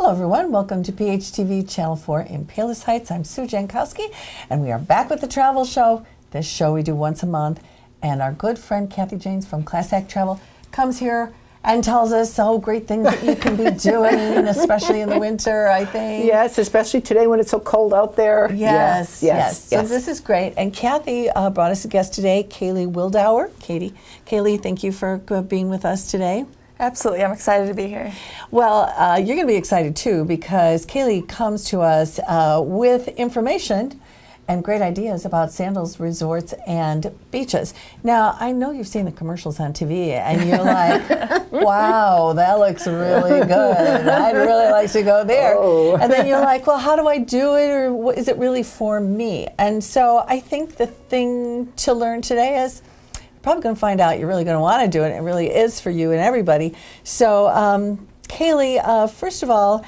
Hello everyone, welcome to PHTV Channel 4 in Palos Heights. I'm Sue Jankowski and we are back with the travel show. This show we do once a month, and our good friend Kathy Janes from Class Act Travel comes here and tells us great things that you can be doing, especially in the winter, I think. Yes, especially today when it's so cold out there. Yes. So this is great. And Kathy brought us a guest today, Kaylee Wildauer. Kaylee, thank you for being with us today. Absolutely, I'm excited to be here. Well, you're going to be excited too, because Kaylee comes to us with information and great ideas about Sandals resorts and beaches. Now, I know you've seen the commercials on TV and you're like, wow, that looks really good. I'd really like to go there. Oh. And then you're like, well, how do I do it, or is it really for me? And so I think the thing to learn today is probably going to find out you're really going to want to do it. It really is for you and everybody. So, Kaylee, first of all,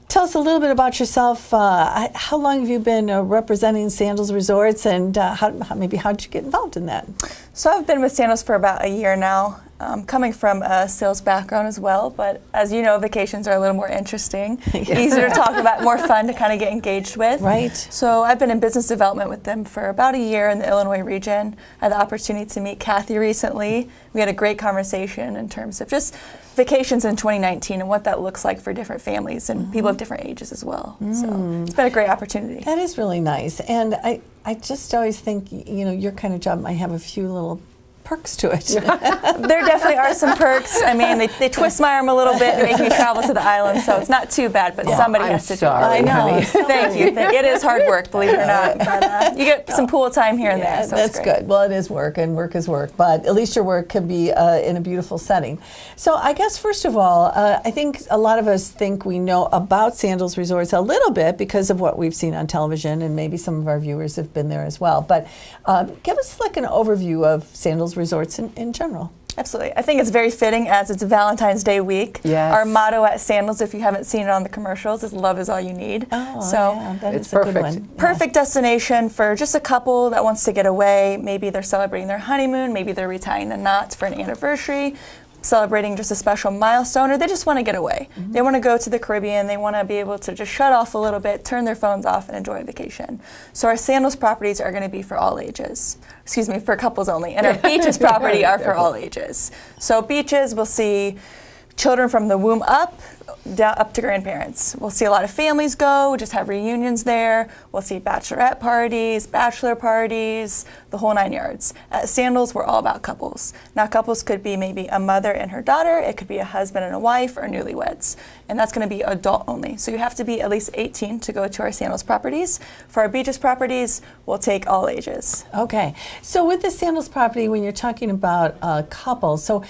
tell us a little bit about yourself. How long have you been representing Sandals Resorts, and how did you get involved in that? So I've been with Sandals for about a year now, coming from a sales background as well. But as you know, vacations are a little more interesting, easier to talk about, more fun to kind of get engaged with. Right. So I've been in business development with them for about a year in the Illinois region. I had the opportunity to meet Kathy recently. We had a great conversation in terms of just vacations in 2019 and what that looks like for different families and people of different ages as well. So it's been a great opportunity. That is really nice. And I just always think, your kind of job might have a few little perks to it. There definitely are some perks. I mean, they twist my arm a little bit and make me travel to the island, so it's not too bad, but somebody has to do it. I know. Thank you. It is hard work, believe it or not. But you get some pool time here and there, so that's good. Well, it is work, and work is work, but at least your work can be in a beautiful setting. So I guess, first of all, I think a lot of us think we know about Sandals Resorts a little bit because of what we've seen on television, and maybe some of our viewers have been there as well. But give us like an overview of Sandals Resorts in general. Absolutely. I think it's very fitting as it's Valentine's Day week. Yes. Our motto at Sandals, if you haven't seen it on the commercials, is love is all you need. Oh, so yeah, that it's is a perfect. good one. Perfect destination for just a couple that wants to get away. Maybe they're celebrating their honeymoon, maybe they're retying the knots for an anniversary, celebrating just a special milestone, or they just want to get away. They want to go to the Caribbean. They want to be able to just shut off a little bit, turn their phones off, and enjoy a vacation. So our Sandals properties are going to be for all ages. Excuse me, for couples only. And our beaches property are for all ages. So beaches, we'll see children from the womb up to grandparents. We'll see a lot of families go, just have reunions there. We'll see bachelorette parties, bachelor parties, the whole 9 yards. At Sandals, we're all about couples. Now, couples could be maybe a mother and her daughter. It could be a husband and a wife, or newlyweds. And that's going to be adult only. So you have to be at least 18 to go to our Sandals properties. For our beaches properties, we'll take all ages. Okay. So with the Sandals property, when you're talking about couples, so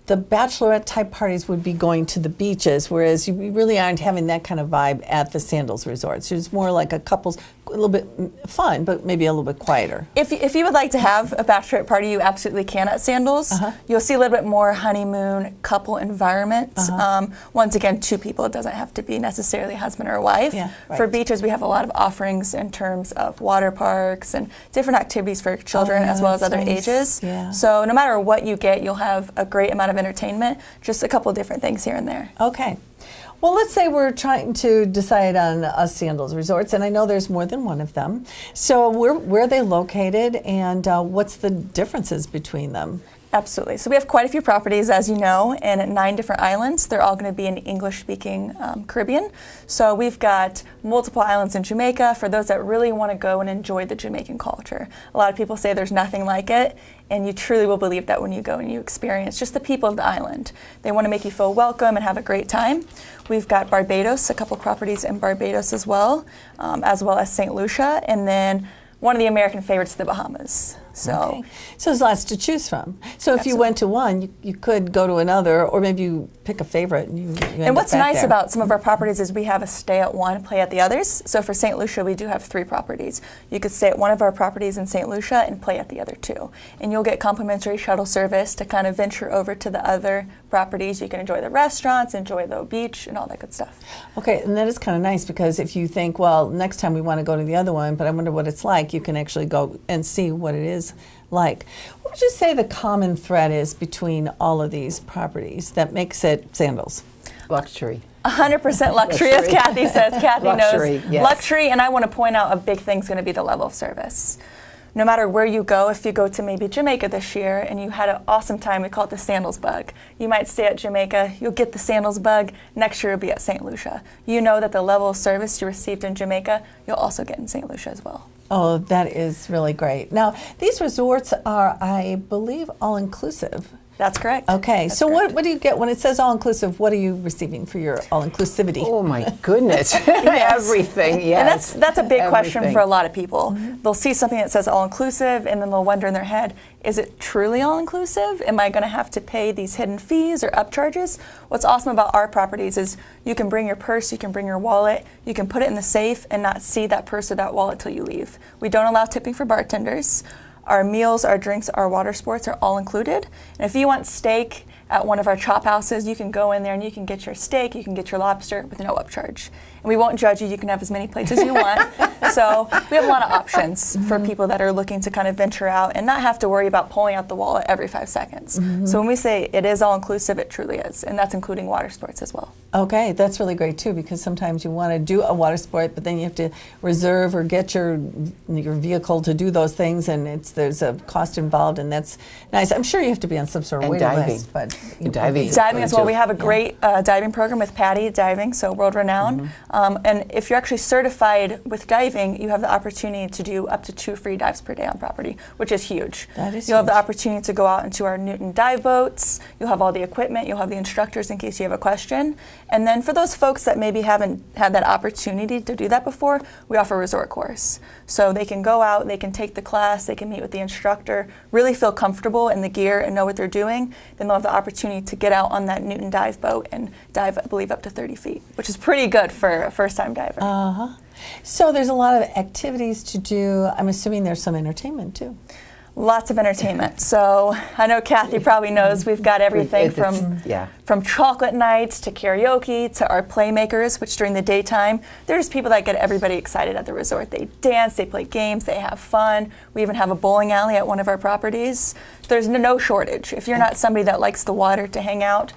the bachelorette type parties would be going to the beaches, whereas you really aren't having that kind of vibe at the Sandals resorts. It's more like a couple's, a little bit fun, but maybe a little bit quieter. If you would like to have a bachelorette party, you absolutely can at Sandals. You'll see a little bit more honeymoon couple environment. Once again, two people. It doesn't have to be necessarily a husband or a wife. Yeah, right. For beaches, we have a lot of offerings in terms of water parks and different activities for children as well as other ages. Yeah. So no matter what you get, you'll have a great amount of entertainment, just a couple of different things here and there. Okay. Well, let's say we're trying to decide on a Sandals Resorts, and I know there's more than one of them. So where are they located, and what's the differences between them? Absolutely. So we have quite a few properties, as you know, and 9 different islands. They're all going to be in English-speaking Caribbean. So we've got multiple islands in Jamaica for those that really want to go and enjoy the Jamaican culture. A lot of people say there's nothing like it, and you truly will believe that when you go and you experience just the people of the island. They want to make you feel welcome and have a great time. We've got Barbados, a couple properties in Barbados as well as St. Lucia, and then one of the American favorites, the Bahamas. So there's lots to choose from. So if you went to one, you could go to another, or maybe you pick a favorite and you And what's nice about some of our properties is we have a stay at one, play at the others. So for St. Lucia, we do have 3 properties. You could stay at one of our properties in St. Lucia and play at the other 2. And you'll get complimentary shuttle service to kind of venture over to the other properties. You can enjoy the restaurants, enjoy the beach, and all that good stuff. Okay, and that is kind of nice because if you think, well, next time we want to go to the other one, but I wonder what it's like, you can actually go and see what it is like. What would you say the common thread is between all of these properties that makes it Sandals? Luxury. 100% luxury, as Kathy says. Kathy Luxury, knows yes. luxury, and I want to point out a big thing is going to be the level of service. No matter where you go, if you go to maybe Jamaica this year and you had an awesome time, we call it the sandals bug. You might stay at Jamaica, you'll get the sandals bug, next year you'll be at St. Lucia. You know that the level of service you received in Jamaica, you'll also get in St. Lucia as well. Oh, that is really great. Now, these resorts are, I believe, all-inclusive. That's correct. Okay, That's so correct. what do you get when it says all-inclusive? What are you receiving for your all-inclusivity? Oh my goodness, everything, yes. And that's a big question Everything. for a lot of people. They'll see something that says all-inclusive, and then they'll wonder in their head, is it truly all-inclusive? Am I going to have to pay these hidden fees or upcharges? What's awesome about our properties is you can bring your purse, you can bring your wallet, you can put it in the safe and not see that purse or that wallet till you leave. We don't allow tipping for bartenders. Our meals, our drinks, our water sports are all included. And if you want steak at one of our chop houses, you can go in there and you can get your steak, you can get your lobster with no upcharge. And we won't judge you, you can have as many plates as you want. So we have a lot of options for people that are looking to kind of venture out and not have to worry about pulling out the wallet every 5 seconds. So when we say it is all inclusive, it truly is. And that's including water sports as well. Okay, that's really great too, because sometimes you want to do a water sport, but then you have to reserve or get your vehicle to do those things, and there's a cost involved, and that's nice. I'm sure you have to be on some sort of And waiting diving. list, but Diving. Diving as well. too. We have a great diving program with Patty Diving, so world renowned. And if you're actually certified with diving, you have the opportunity to do up to 2 free dives per day on property, which is huge. That is You'll have the huge. opportunity to go out into our Newton dive boats. You'll have all the equipment. You'll have the instructors in case you have a question. And then for those folks that maybe haven't had that opportunity to do that before, we offer a resort course. So they can go out, they can take the class, they can meet with the instructor, really feel comfortable in the gear and know what they're doing. Then they'll have the opportunity to get out on that Newton dive boat and dive, I believe, up to 30 feet, which is pretty good for a first-time diver. So there's a lot of activities to do. I'm assuming there's some entertainment too. Lots of entertainment. So I know Kathy probably knows we've got everything from chocolate nights to karaoke to our playmakers, which during the daytime, they're just people that get everybody excited at the resort. They dance, they play games, they have fun. We even have a bowling alley at one of our properties. There's no shortage. If you're not somebody that likes the water to hang out,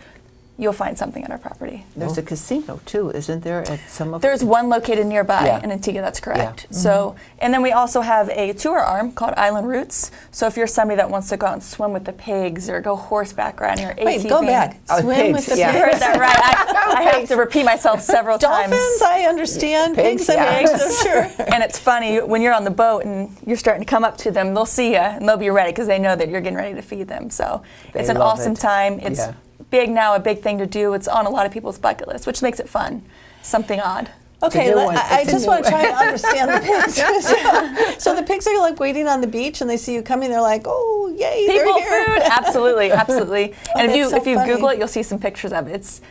you'll find something at our property. There's a casino too, isn't there, at some of There's one located nearby Yeah. in Antigua, that's correct. Yeah. So, and then we also have a tour arm called Island Routes. So if you're somebody that wants to go out and swim with the pigs or go horseback riding or ATV. Wait, go back. Oh, Swim with pigs, the yeah. You heard that right. I have to repeat myself several times. Dolphins, I understand. Pigs, I'm yeah. not so sure. And it's funny, when you're on the boat and you're starting to come up to them, they'll see you and they'll be ready because they know that you're getting ready to feed them. So it's an love awesome it. time. It's Yeah. big now, a big thing to do. It's on a lot of people's bucket list, which makes it fun. Something odd. Okay, new one. I It's a just new want to one. try and understand the pigs. So the pigs are like waiting on the beach, and they see you coming. They're like, "Oh, yay, People they're here!" food, absolutely, absolutely. And that's so if you funny. Google it, you'll see some pictures of it. It's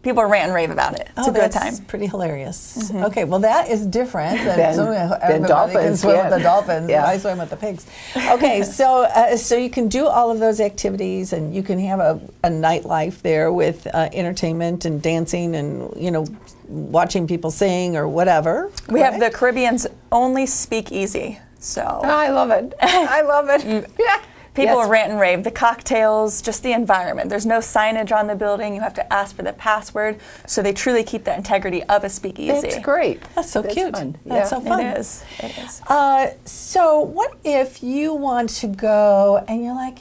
people are rant and rave about it. It's Oh, a good that's time. pretty hilarious. Okay, well that is different than everybody can dolphins, swim yeah. with the dolphins. Yeah. I swim with the pigs. Okay, so so you can do all of those activities, and you can have a nightlife there with entertainment and dancing, and watching people sing or whatever. We have the correct? Caribbean's only speakeasy. So I love it. I love it. Yeah. people Yes. rant and rave. The cocktails, just the environment. There's no signage on the building. You have to ask for the password. So they truly keep the integrity of a speakeasy. It's great. That's so cute. Fun. That's Yeah. so fun. It is. It is. So what if you want to go and you're like,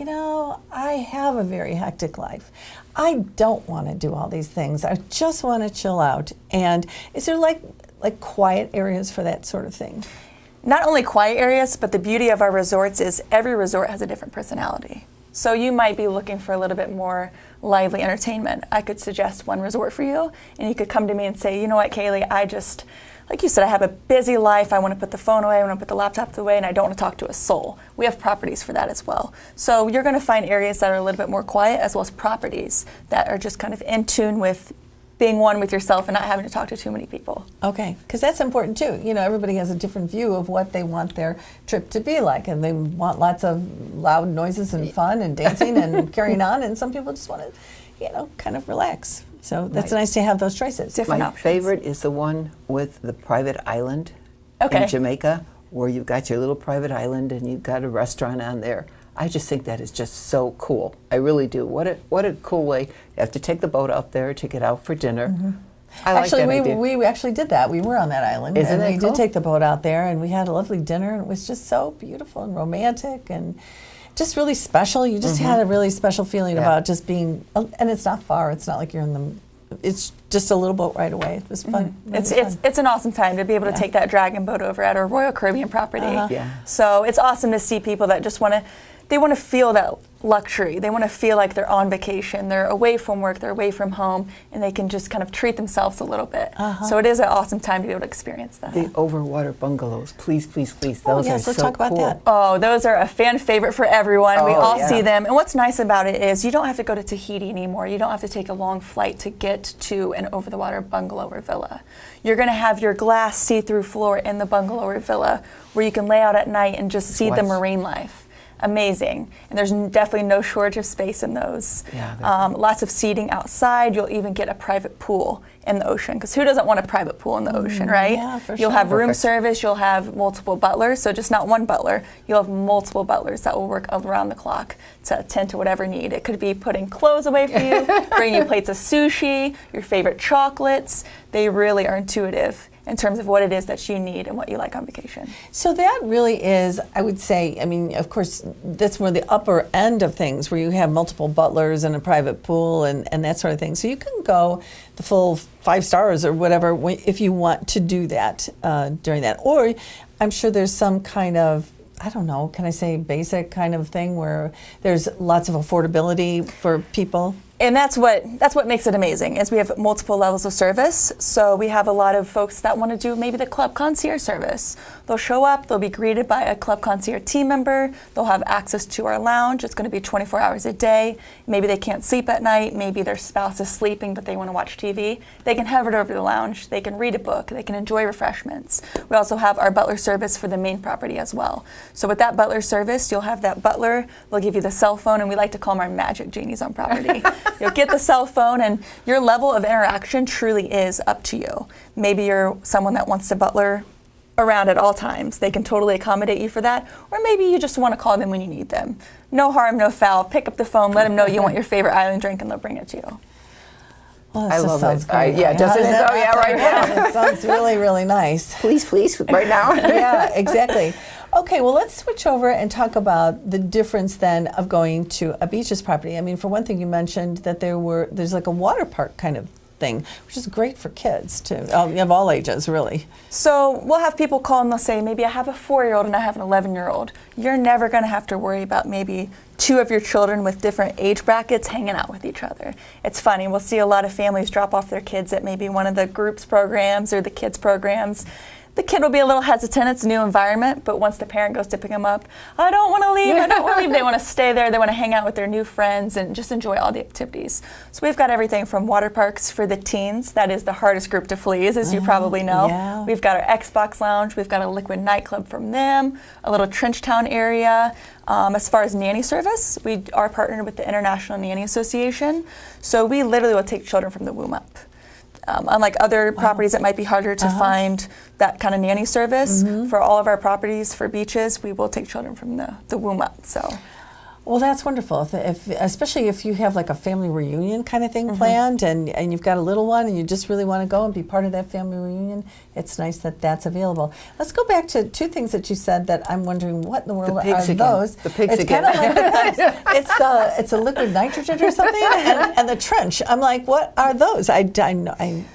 I have a very hectic life. I don't want to do all these things. I just want to chill out. And is there like quiet areas for that sort of thing? Not only quiet areas, but the beauty of our resorts is every resort has a different personality. So you might be looking for a little bit more lively entertainment. I could suggest one resort for you, and you could come to me and say, you know what, Kaylee, I just, like you said, I have a busy life. I want to put the phone away, I want to put the laptop away, and I don't want to talk to a soul. We have properties for that as well. So you're going to find areas that are a little bit more quiet, as well as properties that are just kind of in tune with being one with yourself and not having to talk to too many people. Okay, because that's important too. Everybody has a different view of what they want their trip to be like, and they want lots of loud noises and fun and dancing and carrying on, and some people just want to, kind of relax. So that's Right. nice to have those choices. Different My options. favorite is the one with the private island Okay. in Jamaica, where you've got your little private island and you've got a restaurant on there. I just think that is just so cool. I really do. What a cool way. You have to take the boat out there, take it out for dinner, I like Actually, that idea. we actually did that. We were on that island, Isn't and that we cool? did take the boat out there, and we had a lovely dinner, and it was just so beautiful and romantic and just really special. You just had a really special feeling Yeah. about just being, and it's not far. It's not like you're in the. It's just a little boat right away. It was fun. Really It's an awesome time to be able to Yeah. take that dragon boat over at our Royal Caribbean property. Yeah. So it's awesome to see people that just want to feel that luxury. They want to feel like they're on vacation. They're away from work. They're away from home, and they can just kind of treat themselves a little bit. So it is an awesome time to be able to experience that. The overwater bungalows, please, please, please. Oh, Those yes, are let's so talk about cool. that. Oh, those are a fan favorite for everyone. We Oh, all yeah. see them. And what's nice about it is you don't have to go to Tahiti anymore. You don't have to take a long flight to get to an over-the-water bungalow or villa. You're going to have your glass see-through floor in the bungalow or villa where you can lay out at night and just see the watch. marine life. Amazing. And there's definitely no shortage of space in those. Yeah, Lots of seating outside. You'll even get a private pool in the ocean, because who doesn't want a private pool in the ocean, right? yeah, for You'll sure. have room Perfect. service, you'll have multiple butlers, so just not one butler. You'll have multiple butlers that will work around the clock to attend to whatever need. It could be putting clothes away for you, bringing you plates of sushi, your favorite chocolates. They really are intuitive in terms of what it is that you need and what you like on vacation. So that really is, I would say, I mean, of course, that's more the upper end of things where you have multiple butlers and a private pool and that sort of thing. So you can go the full 5 stars or whatever if you want to do that during that. Or I'm sure there's some kind of, I don't know, can I say basic kind of thing where there's lots of affordability for people? And that's what makes it amazing, is we have multiple levels of service. So we have a lot of folks that want to do maybe the club concierge service. They'll show up, they'll be greeted by a club concierge team member, they'll have access to our lounge. It's going to be 24 hours a day. Maybe they can't sleep at night, maybe their spouse is sleeping but they want to watch TV. They can head over to the lounge, they can read a book, they can enjoy refreshments. We also have our butler service for the main property as well. So with that butler service, you'll have that butler, they'll give you the cell phone, and we like to call them our magic genies on property. You'll get the cell phone, and your level of interaction truly is up to you. Maybe you're someone that wants to butler around at all times. They can totally accommodate you for that. Or maybe you just want to call them when you need them. No harm, no foul. Pick up the phone, let them know you want your favorite island drink, and they'll bring it to you. Well, I this love sounds it. great. Yeah, just as, oh yeah, right now. It sounds really, really nice. Please, right now. Yeah, exactly. Okay, well, let's switch over and talk about the difference then of going to a beaches property. I mean, for one thing, you mentioned that there's like a water park kind of thing, which is great for kids too. You have all ages, really. So we'll have people call and they'll say, maybe I have a 4-year-old and I have an 11-year-old. You're never going to have to worry about maybe 2 of your children with different age brackets hanging out with each other. It's funny, we'll see a lot of families drop off their kids at maybe one of the groups programs or the kids programs. The kid will be a little hesitant, it's a new environment, but once the parent goes to pick them up, I don't want to leave, I don't want to leave. They want to stay there, they want to hang out with their new friends and just enjoy all the activities. So we've got everything from water parks for the teens, that is the hardest group to please, as you probably know. yeah. We've got our Xbox lounge, we've got a liquid nightclub from them, a little Trenchtown area. As far as nanny service, we are partnered with the International Nanny Association, so we literally will take children from the womb up. Unlike other properties that might be harder to find that kind of nanny service, for all of our properties for beaches, we will take children from the womb up. So. Well, that's wonderful. Especially if you have like a family reunion kind of thing planned, and you've got a little one, and you just really want to go and be part of that family reunion. It's nice that that's available. Let's go back to 2 things that you said that I'm wondering what in the world pigs are again. those. The pigs it's again. kind of like the pigs. It's a liquid nitrogen or something, and the trench. I'm like, what are those? I'm really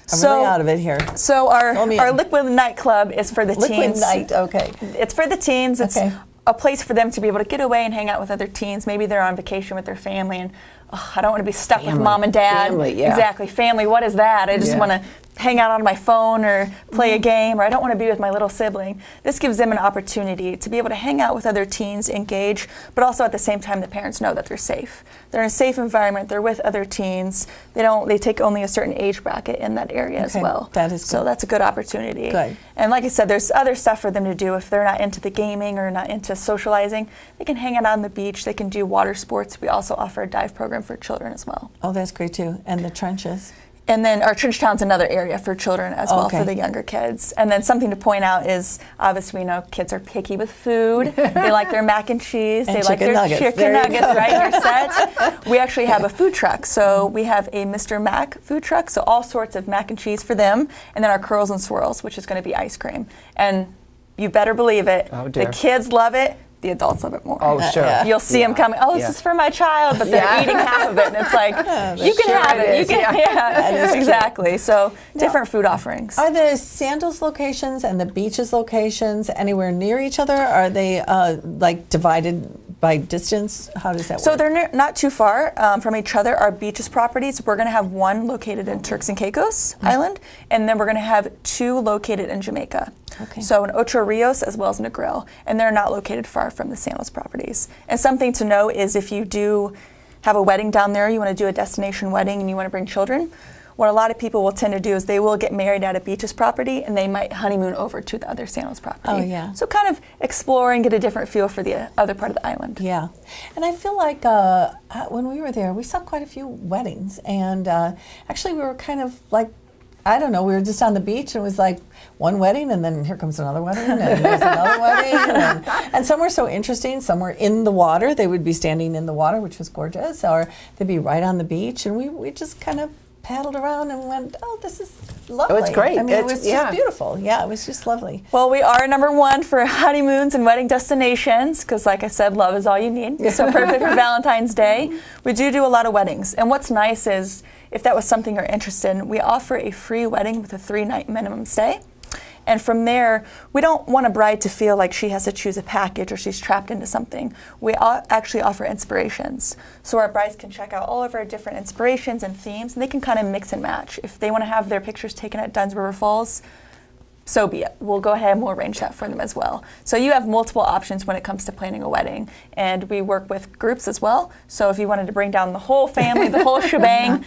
out of it here. So Fill me our in. liquid nightclub is for the Liquid teens. night, okay. It's for the teens. It's Okay. a place for them to be able to get away and hang out with other teens. Maybe they're on vacation with their family and I don't want to be stuck with Family. mom and dad. Family, yeah. Exactly. Family, what is that? I just Yeah. want to hang out on my phone or play a game, or I don't want to be with my little sibling. This gives them an opportunity to be able to hang out with other teens, engage, but also at the same time the parents know that they're safe. They're in a safe environment, they're with other teens. They take only a certain age bracket in that area as Okay, well. that is So good. that's a good opportunity. Good. And like I said, there's other stuff for them to do if they're not into the gaming or not into socializing. They can hang out on the beach, they can do water sports. We also offer a dive program for children as well. Oh, that's great too. And the trenches. And then our Church Town's another area for children as well, Okay. for the younger kids. And then something to point out is, obviously we know kids are picky with food. They like their mac and cheese. And they like chicken their nuggets. chicken There you nuggets, go. right? Your set. We actually have a food truck. So we have a Mr. Mac food truck. So all sorts of mac and cheese for them. And then our Curls and Swirls, which is going to be ice cream. And you better believe it. Oh, the dear. kids love it. The adults love it more. Oh, sure. yeah. You'll see them coming. Oh, this Yeah. is for my child, but they're Yeah. eating half of it, and it's like, you can sure have it it. You is, can, yeah, exactly. So different food offerings. Are the Sandals locations and the beaches locations anywhere near each other? Are they like divided by distance? How does that So work? they're not too far from each other. Our beaches properties, we're going to have one located in Turks and Caicos Island, and then we're going to have two located in Jamaica. Okay. So in Ocho Rios as well as Negril, and they're not located far from the Sandals properties. And something to know is if you do have a wedding down there, you want to do a destination wedding and you want to bring children, what a lot of people will tend to do is they will get married at a beaches property and they might honeymoon over to the other Sandals property. Oh, yeah. So kind of explore and get a different feel for the other part of the island. Yeah, and I feel like when we were there, we saw quite a few weddings, and actually we were kind of like, I don't know, we were just on the beach, and it was like one wedding, and then here comes another wedding, and there's another wedding, and some were so interesting. Some were in the water; they would be standing in the water, which was gorgeous, or they'd be right on the beach, and we just kind of paddled around and went, oh, this is lovely. it's great. I mean, it It's- was yeah. just beautiful. Yeah, it was just lovely. Well, we are number one for honeymoons and wedding destinations because, like I said, love is all you need. So perfect for Valentine's Day. We do a lot of weddings. And what's nice is, if that was something you're interested in, we offer a free wedding with a 3-night minimum stay. And from there, we don't want a bride to feel like she has to choose a package or she's trapped into something. We actually offer inspirations. So our brides can check out all of our different inspirations and themes, and they can kind of mix and match. If they want to have their pictures taken at Dunn's River Falls, so be it. We'll go ahead and we'll arrange that for them as well. So you have multiple options when it comes to planning a wedding. And we work with groups as well. So if you wanted to bring down the whole family, the whole shebang,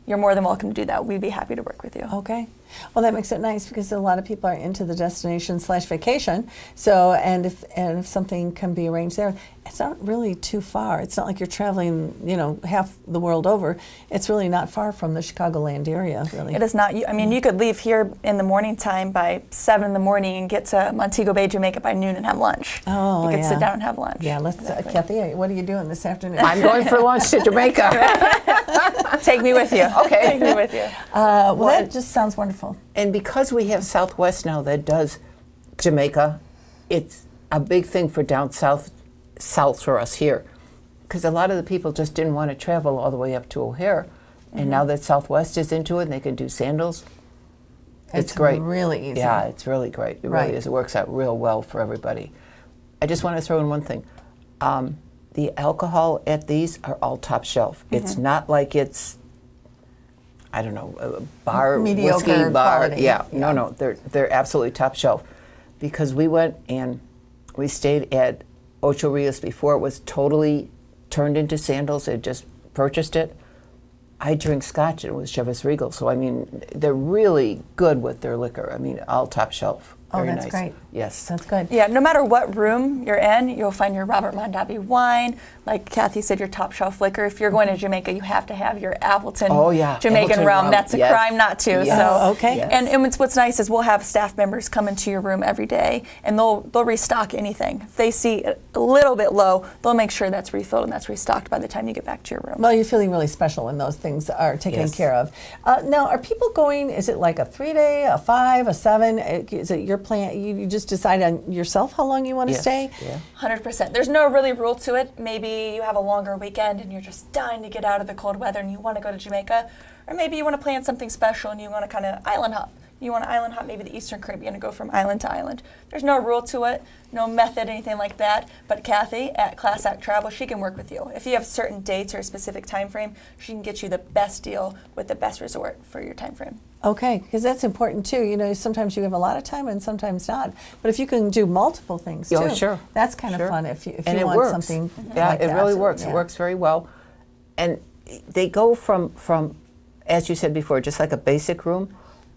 you're more than welcome to do that. We'd be happy to work with you. Okay. Well, that makes it nice because a lot of people are into the destination/vacation. So, and if something can be arranged there, it's not really too far. It's not like you're traveling, half the world over. It's really not far from the Chicagoland area, really. It is not. I mean, you could leave here in the morning time by 7 in the morning and get to Montego Bay, Jamaica by noon and have lunch. Oh, You could yeah. sit down and have lunch. Yeah, let's, Exactly. Kathy, what are you doing this afternoon? I'm going for lunch to Jamaica. Take me with you. Okay. Take me with you. Well, Well, that just sounds wonderful. And because we have Southwest now that does Jamaica, it's a big thing for down south for us here. Because a lot of the people just didn't want to travel all the way up to O'Hare. And now that Southwest is into it and they can do Sandals, it's great. really easy. Yeah, it's really great. It Right. really is. It works out real well for everybody. I just want to throw in one thing. The alcohol at these are all top shelf. It's not like it's, I don't know, a bar, Mediocre whiskey bar. quality. Yeah, Yeah. no, they're absolutely top shelf. Because we went and we stayed at Ocho Rios before it was totally turned into Sandals. They just purchased it. I drink scotch and it was Chivas Regal. So, I mean, they're really good with their liquor. I mean, all top shelf. Oh, Very that's nice. great. Yes. That's good. Yeah, no matter what room you're in, you'll find your Robert Mondavi wine. Like Kathy said, your top shelf liquor. If you're going to Jamaica, you have to have your Appleton Oh, yeah. Jamaican Appleton rum. rum. That's a Yes. crime not to. Yes. So Oh, okay. Yes. And what's nice is we'll have staff members come into your room every day, and they'll restock anything. If they see it a little bit low, they'll make sure that's refilled and that's restocked by the time you get back to your room. Well, you're feeling really special when those things are taken Yes. care of. Now, are people going, is it like a 3-day, a 5, a 7? Is it your plan? You just decide on yourself how long you want to Yes. stay? Yeah. 100%. There's no really rule to it. Maybe you have a longer weekend and you're just dying to get out of the cold weather and you want to go to Jamaica. Or maybe you want to plan something special and you want to kind of island hop. You want to island hop maybe the Eastern Caribbean and go from island to island. There's no rule to it, no method, anything like that. But Kathy at Class Act Travel, she can work with you. If you have certain dates or a specific time frame, she can get you the best deal with the best resort for your time frame. Okay, because that's important too. Sometimes you have a lot of time and sometimes not. But if you can do multiple things too, Oh, sure. that's kind Sure. of fun if you And it want works. something Yeah, like it that. really works. Yeah. It works very well. And they go from, as you said before, just like a basic room,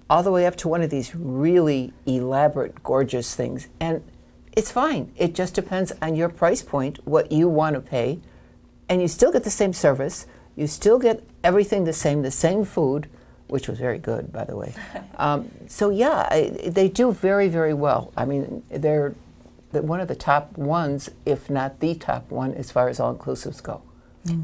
all the way up to one of these really elaborate, gorgeous things. And it's fine. It just depends on your price point, what you want to pay. And you still get the same service. You still get everything the same food. which was very good, by the way. So yeah, they do very, very well. I mean, they're one of the top ones, if not the top one, as far as all-inclusives go.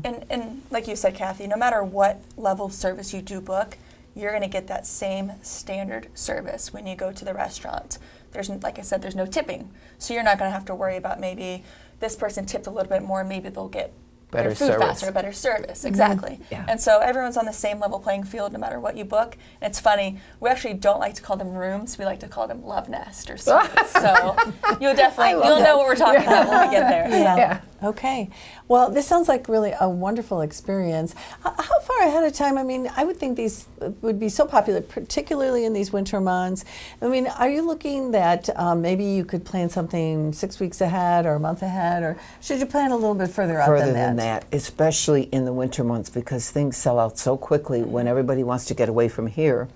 And like you said, Kathy, no matter what level of service you do book, you're going to get that same standard service when you go to the restaurant. There's, like I said, there's no tipping. So you're not going to have to worry about maybe this person tipped a little bit more, maybe they'll get Better their food service. faster, better service. Exactly. Yeah. And so everyone's on the same level playing field no matter what you book. And it's funny, we actually don't like to call them rooms, we like to call them love nest or suites. So you'll know what we're talking about when we get there. Yeah. Okay. Well, this sounds like really a wonderful experience. How far ahead of time? I mean, I would think these would be so popular, particularly in these winter months. I mean, are you looking that maybe you could plan something 6 weeks ahead or a month ahead, or should you plan a little bit further out Further than than that, especially in the winter months, because things sell out so quickly when everybody wants to get away from here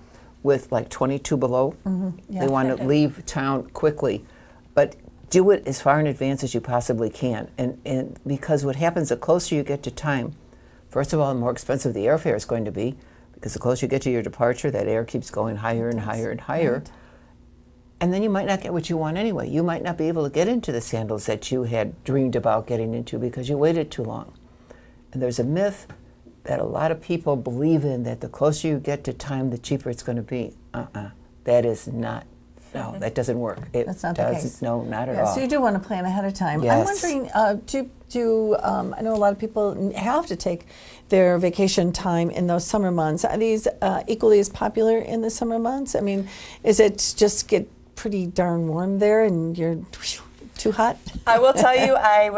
with like 22 below. Yeah. They want to leave town quickly. But do it as far in advance as you possibly can. And because what happens, the closer you get to time, first of all, the more expensive the airfare is going to be, because the closer you get to your departure, that air keeps going higher and higher and higher. Right. And then you might not get what you want anyway. You might not be able to get into the sandals that you had dreamed about getting into because you waited too long. And there's a myth that a lot of people believe in, that the closer you get to time, the cheaper it's going to be. That is not. No, that doesn't work. That's not the case. No, not at Yeah, all. so you do want to plan ahead of time. I'm Yes. wondering, I know a lot of people have to take their vacation time in those summer months. Are these equally as popular in the summer months? I mean, is it just get pretty darn warm there and you're too hot? I will tell you, I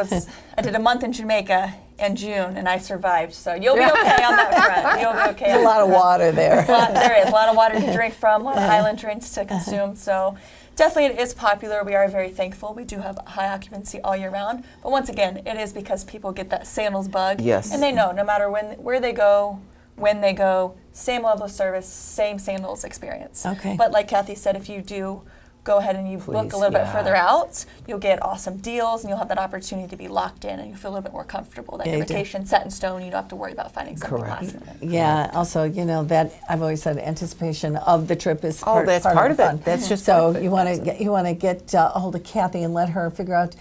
did a month in Jamaica in June, and I survived. So you'll be okay on that front. You'll be okay. There's a lot of water there. There is a lot of water to drink from, a lot of island drinks to consume. So definitely it is popular. We are very thankful. We do have high occupancy all year round. But once again, it is because people get that sandals bug. Yes. And they know no matter where they go, when they go, same level of service, same sandals experience. Okay. But like Kathy said, if you do go ahead and you book Please, a little bit yeah. further out, you'll get awesome deals and you'll have that opportunity to be locked in and you feel a little bit more comfortable. That Yeah, your you do. vacation's set in stone, you don't have to worry about finding something Correct. last minute. Yeah, also, that I've always said anticipation of the trip is that's part of the it. fun. That's just so part of it. you want to get a hold of Kathy and let her figure out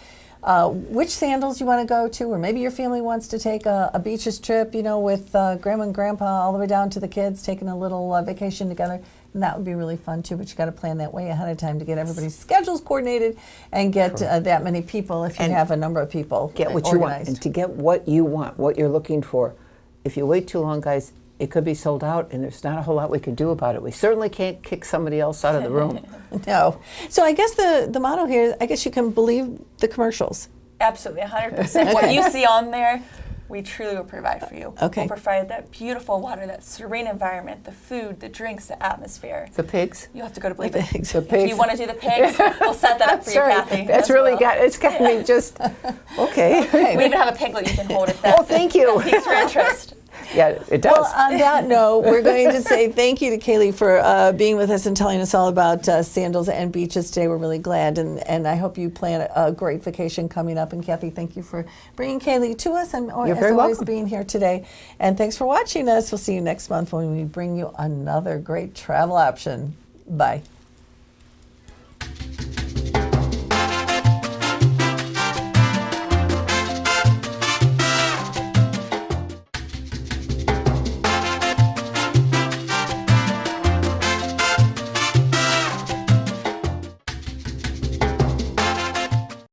which sandals you want to go to, or maybe your family wants to take a beaches trip, with grandma and grandpa all the way down to the kids, taking a little vacation together. And that would be really fun too, but you got to plan that way ahead of time to get everybody's schedules coordinated and get that many people if you And have a number of people Get what you want, organized. and to get what you want, what you're looking for. If you wait too long, guys, it could be sold out, and there's not a whole lot we can do about it. We certainly can't kick somebody else out of the room. No. So I guess the motto here, I guess you can believe the commercials. Absolutely, 100%. What you see on there, we truly will provide for you. Okay. We'll provide that beautiful water, that serene environment, the food, the drinks, the atmosphere. The pigs. You'll have to go to believe The it. pigs. The If pigs. you want to do the pigs, we'll set that up for you, Sorry, Kathy. that's as really well. it's got me just okay. We even have a piglet you can hold if that Oh, thank you. piques your interest. Yeah, it does. Well, on that note, we're going to say thank you to Kaylee for being with us and telling us all about sandals and beaches today. We're really glad, and I hope you plan a great vacation coming up. And Kathy, thank you for bringing Kaylee to us and You're as very always welcome. being here today. And thanks for watching us. We'll see you next month when we bring you another great travel option. Bye.